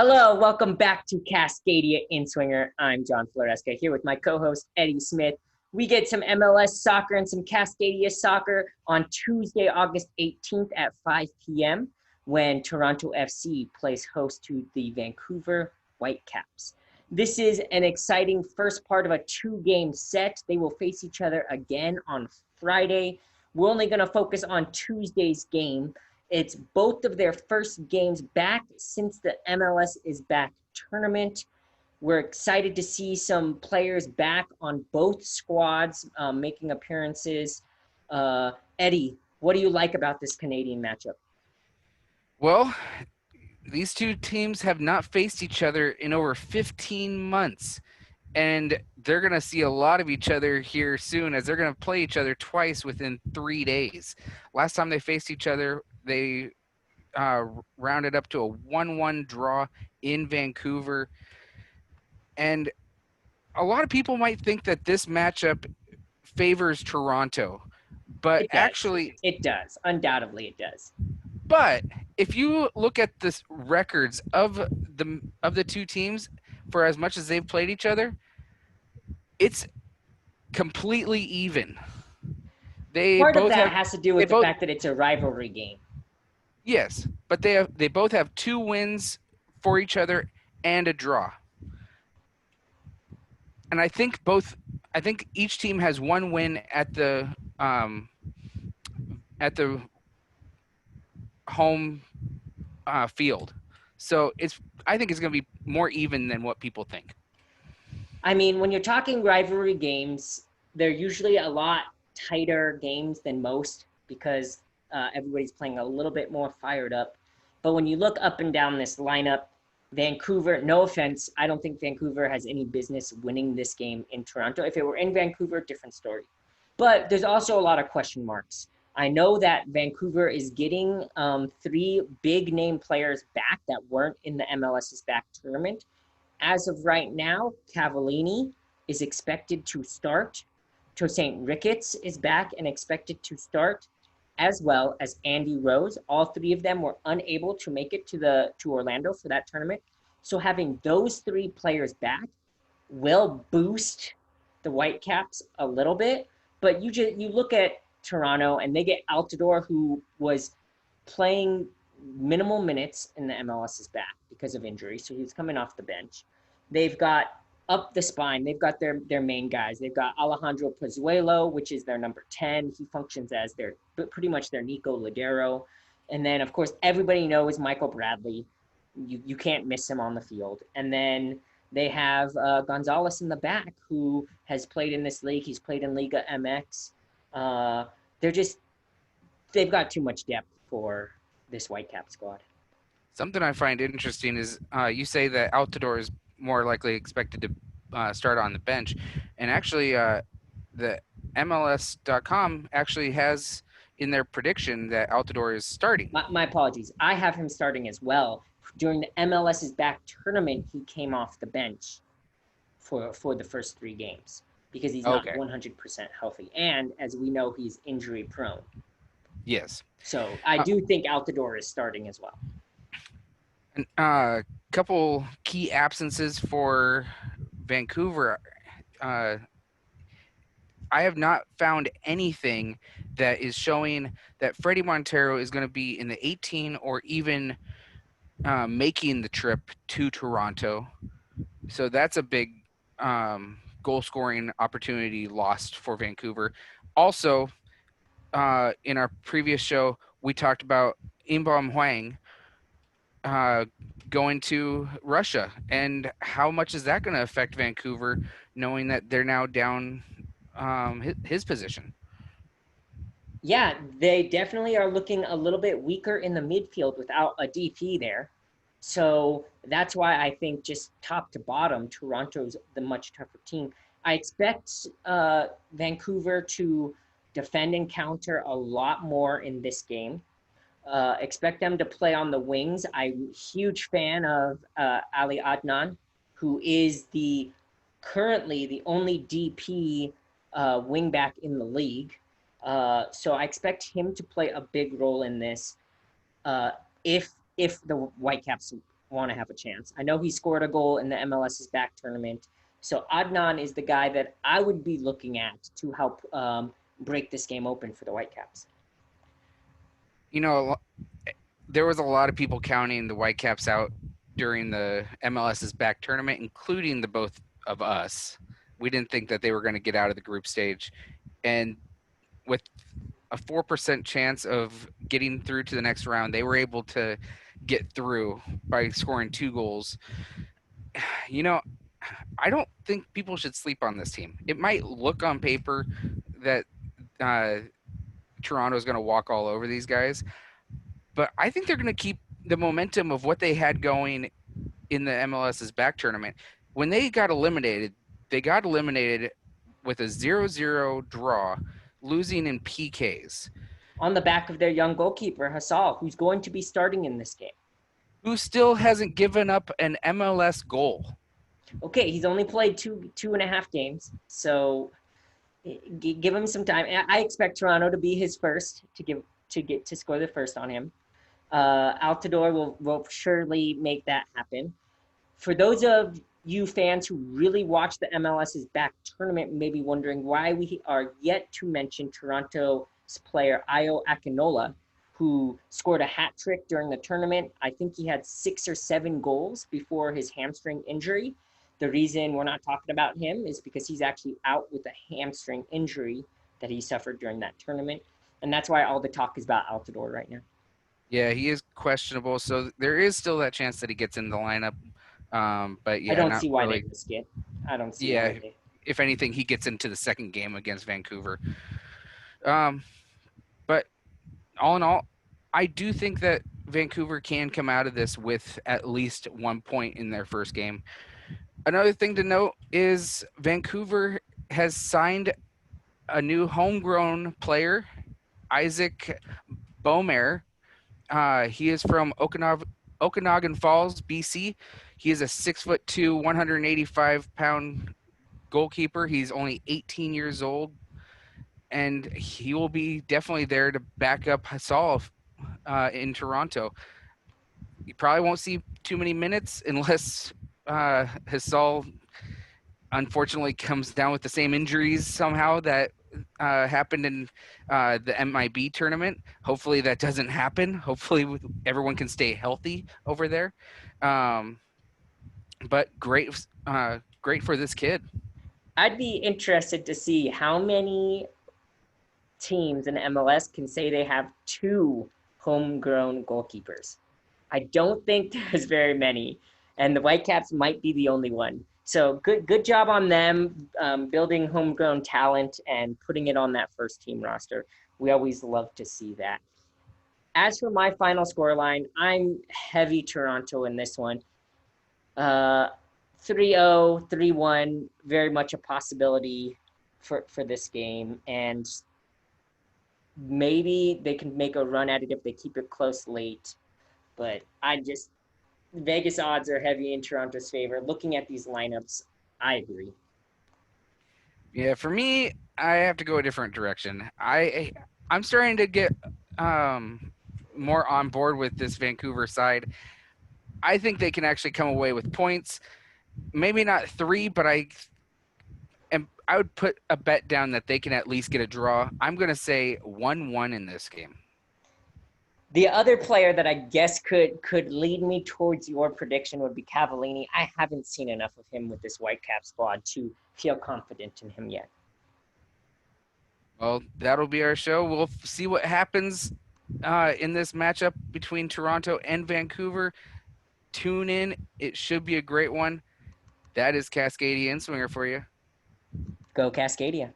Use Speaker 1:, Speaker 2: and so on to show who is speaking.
Speaker 1: Hello, welcome back to Cascadia Inswinger. I'm John Floresca here with my co-host Eddie Smith. We get some MLS soccer and some Cascadia soccer on Tuesday, August 18th at 5 p.m. when Toronto FC plays host to the Vancouver Whitecaps. This is an exciting first part of a two-game set. They will face each other again on Friday. We're only going to focus on Tuesday's game. It's both of their first games back since the MLS is back tournament. We're excited to see some players back on both squads making appearances. Eddie, what do you like about this Canadian matchup?
Speaker 2: Well, these two teams have not faced each other in over 15 months. And they're going to see a lot of each other here soon, as they're going to play each other twice within 3 days. Last time they faced each other, they rounded up to a 1-1 draw in Vancouver. And a lot of people might think that this matchup favors Toronto, but
Speaker 1: It does.
Speaker 2: actually,
Speaker 1: It does. Undoubtedly, it does.
Speaker 2: but if you look at the records of the two teams, for as much as they've played each other, it's completely even.
Speaker 1: Part of that has to do with the fact that it's a rivalry game.
Speaker 2: Yes, but they both have 2 wins for each other and a draw. And I think each team has 1 win at the home field. So I think it's going to be more even than what people think.
Speaker 1: I mean, when you're talking rivalry games, they're usually a lot tighter games than most because everybody's playing a little bit more fired up. But when you look up and down this lineup, Vancouver, no offense, I don't think Vancouver has any business winning this game in Toronto. If it were in Vancouver, different story. But there's also a lot of question marks. I know that Vancouver is getting 3 big name players back that weren't in the MLS's back tournament. As of right now, Cavallini is expected to start. Tosaint Ricketts is back and expected to start, as well as Andy Rose. All 3 of them were unable to make it to Orlando for that tournament. So having those 3 players back will boost the Whitecaps a little bit. But you look at Toronto and they get Altidore, who was playing minimal minutes in the MLS's back because of injury. So he's coming off the bench. They've got up the spine, they've got their main guys. They've got Alejandro Pozuelo, which is their number 10. He functions as pretty much their Nico Ladero. And then, of course, everybody knows Michael Bradley. You can't miss him on the field. And then they have Gonzalez in the back, who has played in this league. He's played in Liga MX. They've got too much depth for this Whitecap squad.
Speaker 2: Something I find interesting is you say that Altidore is more likely expected to start on the bench. And actually, the MLS.com actually has in their prediction that Altidore is starting.
Speaker 1: My apologies. I have him starting as well. During the MLS's back tournament, he came off the bench for the first 3 games because he's not 100% healthy. And as we know, he's injury prone.
Speaker 2: Yes.
Speaker 1: So I do think Altidore is starting as well.
Speaker 2: A couple key absences for Vancouver. I have not found anything that is showing that Freddie Montero is going to be in the 18 or even making the trip to Toronto. So that's a big goal-scoring opportunity lost for Vancouver. Also, in our previous show, we talked about Inbom Hwang going to Russia, and how much is that going to affect Vancouver, knowing that they're now down his position?
Speaker 1: Yeah, they definitely are looking a little bit weaker in the midfield without a DP there. So that's why I think just top to bottom, Toronto's the much tougher team. I expect Vancouver to defend and counter a lot more in this game. Expect them to play on the wings. I'm a huge fan of Ali Adnan, who is currently the only DP wingback in the league. So I expect him to play a big role in this if the Whitecaps want to have a chance. I know he scored a goal in the MLS's back tournament. So Adnan is the guy that I would be looking at to help break this game open for the Whitecaps.
Speaker 2: You know, there was a lot of people counting the Whitecaps out during the MLS's back tournament, including the both of us. We didn't think that they were going to get out of the group stage. And with a 4% chance of getting through to the next round, they were able to get through by scoring 2 goals. You know, I don't think people should sleep on this team. It might look on paper that uh, Toronto is going to walk all over these guys, but I think they're going to keep the momentum of what they had going in the MLS's back tournament. When they got eliminated with a 0-0 draw, losing in PKs.
Speaker 1: On the back of their young goalkeeper, Hassal, who's going to be starting in this game.
Speaker 2: Who still hasn't given up an MLS goal.
Speaker 1: Okay, he's only played two and a half games, so give him some time. I expect Toronto to be his first to score the first on him. Altidore will surely make that happen. For those of you fans who really watch the MLS's back tournament, may be wondering why we are yet to mention Toronto's player Ayo Akinola, who scored a hat trick during the tournament. I think he had 6 or 7 goals before his hamstring injury. The reason we're not talking about him is because he's actually out with a hamstring injury that he suffered during that tournament. And that's why all the talk is about Altidore right now.
Speaker 2: Yeah, he is questionable, so there is still that chance that he gets in the lineup. But yeah,
Speaker 1: I don't
Speaker 2: not
Speaker 1: see why
Speaker 2: really.
Speaker 1: they risk it. I don't see
Speaker 2: Yeah,
Speaker 1: why they.
Speaker 2: if anything, he gets into the second game against Vancouver. Um, but all in all, I do think that Vancouver can come out of this with at least 1 point in their first game. Another thing to note is Vancouver has signed a new homegrown player, Isaac Bomer. He is from Okanagan Falls, BC. He is a 6'2", 185-pound goalkeeper. He's only 18 years old, and he will be definitely there to back up Hasal in Toronto. You probably won't see too many minutes unless Hasal unfortunately comes down with the same injuries somehow that happened in the MIB tournament. Hopefully that doesn't happen. Hopefully everyone can stay healthy over there. Um, but great for this kid.
Speaker 1: I'd be interested to see how many teams in MLS can say they have 2 homegrown goalkeepers. I don't think there's very many, and the Whitecaps might be the only one. So good job on them building homegrown talent and putting it on that first team roster. We always love to see that. As for my final scoreline, I'm heavy Toronto in this one. 3-0, 3-1, very much a possibility for this game. And maybe they can make a run at it if they keep it close late. But Vegas odds are heavy in Toronto's favor. Looking at these lineups, I agree.
Speaker 2: Yeah, for me, I have to go a different direction. I'm starting to get more on board with this Vancouver side. I think they can actually come away with points. Maybe not 3, but I would put a bet down that they can at least get a draw. I'm going to say 1-1 in this game.
Speaker 1: The other player that I guess could lead me towards your prediction would be Cavallini. I haven't seen enough of him with this Whitecap squad to feel confident in him yet.
Speaker 2: Well, that'll be our show. We'll see what happens in this matchup between Toronto and Vancouver. Tune in. It should be a great one. That is Cascadia Inswinger for you.
Speaker 1: Go Cascadia.